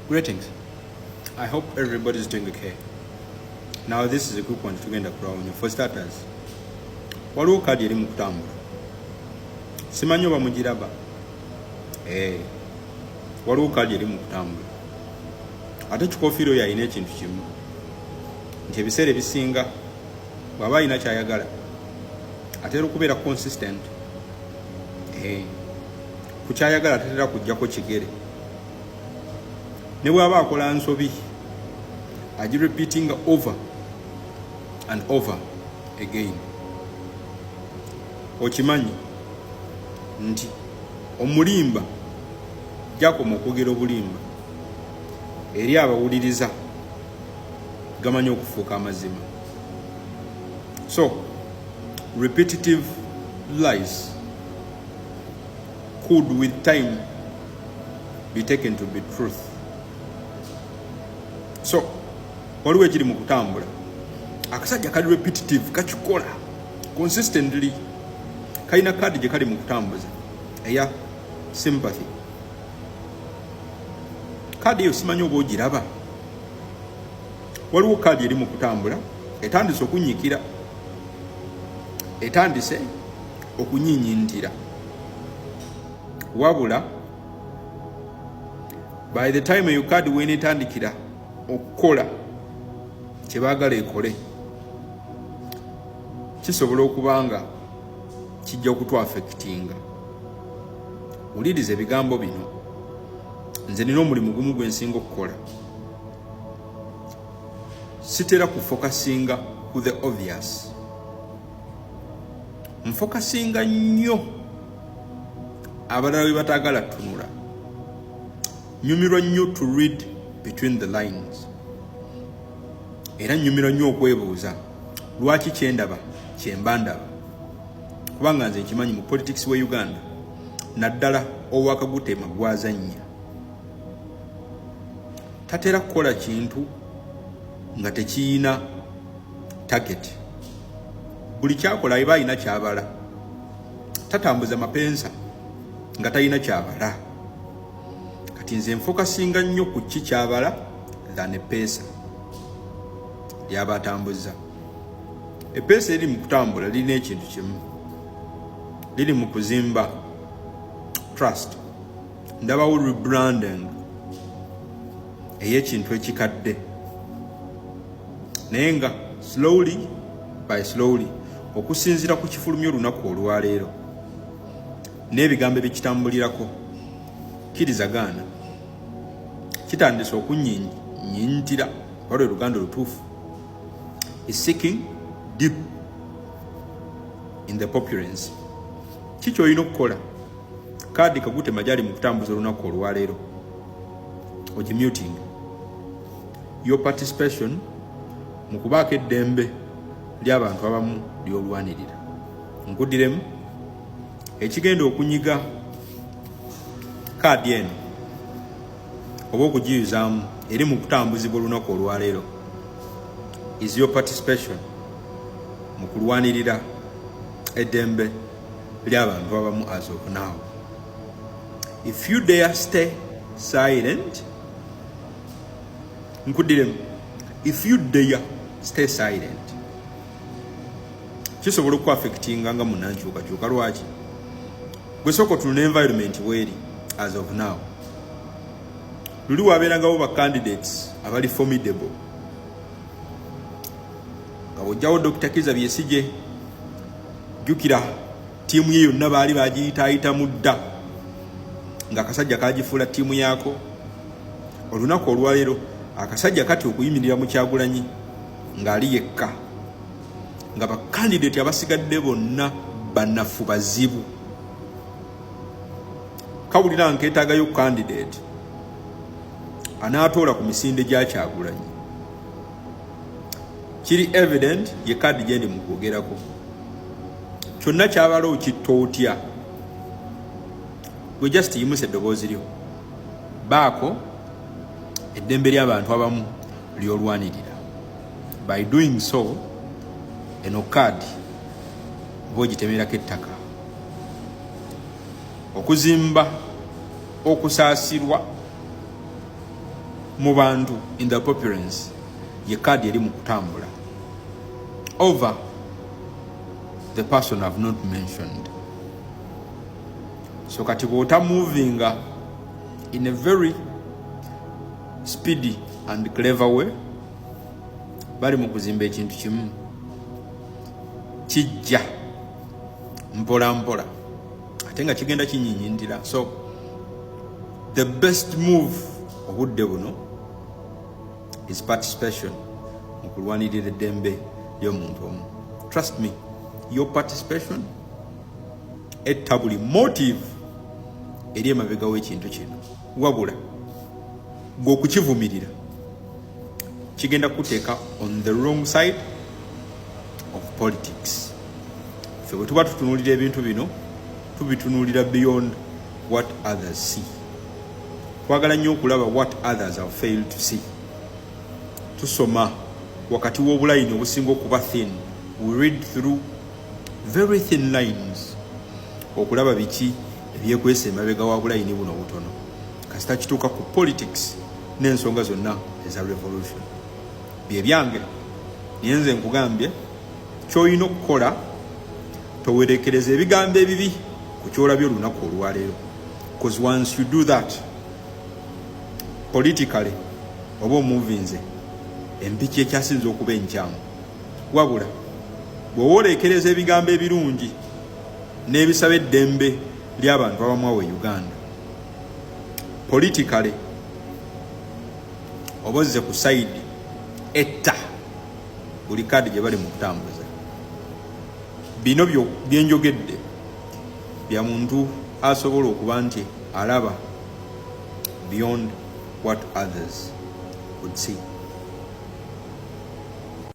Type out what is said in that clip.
Greetings. I hope everybody's doing okay. Now this is a quick one to get around. For starters, waliwo kadi eri mu kutambula. Simanyi oba mugiraba. Waliwo kadi eri mu kutambula. Ate kikofiiro yalina ekintu kimu. Nti ebiseera ebisinga bw'aba alina kyayagala atera okubeera consistent. Ku kyayagala atatera kujjako kigere. Ne bw'aba akola nsobi repeating over and over again. Okimanyi nti omulimba jakoma okwogera obulimba eri abawuliriza gamanyi okufuuka amazima. So repetitive lies could with time be taken to be truth. So waliwo ekiri mu kutambula akasajja kali repetitive kakikola consistently kalina kadi gye kali mu kutambuza eya sympathy. Kadi eyo simanyi oba ogiraba. Waliwo kadi eri mu kutambula etandise okunyikira, etandise okunyinyintira, wabula by the time eyo kadi wenetandikira okukola kyebaagala ekole kisobola okubanga kijja okutwafekitinga. Wuliriza ebigambo bino. Nze nina omulimu gumu gwe nsinga okukola. Sitera kufokasinga ku the obvious. Nfokasinga nnyo abalala bwe bataagala tunula. Nyumirwa nnyo to read between the lines. Era nyumirwa nnyo okwebuuza lwaki kyendaba kyemba ndaba. Kubanga nze nkimanyi mu politics we Uganda naddala owakagutema gwazannya tatera kukola kintu nga tekiyina target. Buli kyakola iba ina kyabala. Tatambuza mapensa nga tayina kyabala. Kati nze nfokasinga nnyo ku kyabala than epesa lyaba atambuza. Epesa eri mu kutambula lirina ekintu kimu. Liri mu kuzimba trust. Ndabawo rebranding ey'ekintu ekikadde. Naye nga slowly by slowly okusinziira ku kifulumya olunaku olwaleero n'ebigambo ebikitambulirako kirizagaana kitandise okunyinyintira olwo oluganda olutuufu is seeking deep in the populace. Kiki olina okukola? Kadi kagute majali mu kutambuza olunaku olwaleero ogimuting. Your participation mu kubaako eddembe ly'abantu abamu lyolwanirira. Nkuddiremu ekigenda okunyiga kadi eno oba okugiyuzaamu eri mu kutambuzibwa olunaku olwaleero is your participation mu kulwanirira eddembe ly'abantu abamu as of now. If you dare stay silent, nkuddiremu, if you dare stay silent, kisobola okuaffectinga nga munankyukakyuka. Lwaki? Gwe soko tulina environment weri as of now. Luli wabeerangawo ba candidates abali formidable. Ngawojjawo Dr. Kiza Besigye, jukira tiimu ye yonna baali bagiyitaayita mudda nga akasajja kagifuula tiimu yaako. Olunaku olwaleero akasajja kati okuyimirira mu Kyagulanyi ng'ali yekka, nga bakandidate abasigadde bonna bannafu bazibu. Kawulira nkeetaagayo candidate anaatoola ku misinde gya Kyagulanyi. Kiri evident ye kadi gyendi mu kwogerako. Kyonna kyabala okitta otya. Gwe just yimuse eddoboozi lyo. Baako eddembe ly'abantu abamu lyolwanirira. By doing so, eno kadi bw'ogitemerako ettaka. Okuzimba okusaasirwa mu bantu in the populace ye kadi eri mu kutambula over the person I've not mentioned. So kati bw'ota moving in a very speedy and clever way, bali mu kuzimba ekintu kimu kijja mpola mpola ate nga kigenda kinyinyindira. So the best move obudde buno is participation mu kulwanirira eddembe ly'omuntu omu. Trust me, your participation etta buli motive eri emabega w'ekintu kino, wabula gwe okukivumirira kigenda kuteeka on the wrong side of politics. Ffe bwe tuba tutunuulira ebintu bino tubitunuulira beyond what others see. Twagala nnyo okulaba what others have failed to see. Tusoma wakati w'obulayini obusinga okuba thin. We read through very thin lines okulaba biki ebyekwesa emabega wa bulayini buno obutono kasita kituuka ku politics n'ensonga zonna eza revolution. Bye byange naye nze nkugambye ky'olina okukola towerekereza ebigambo ebibi ku kyolabye olunaku olwaleero, because once you do that politically oba omuvinze empiki ekyasinza okuba enkyamu. Wabula bw'owolekereza ebigambo ebirungi n'ebisaba eddembe ly'abantu abamu awo e Uganda, politically oba ozze ku sayidi etta buli kadi gye bali mu kutambuza. Bino byenjogedde bya muntu asobola okuba nti alaba beyond what others would see.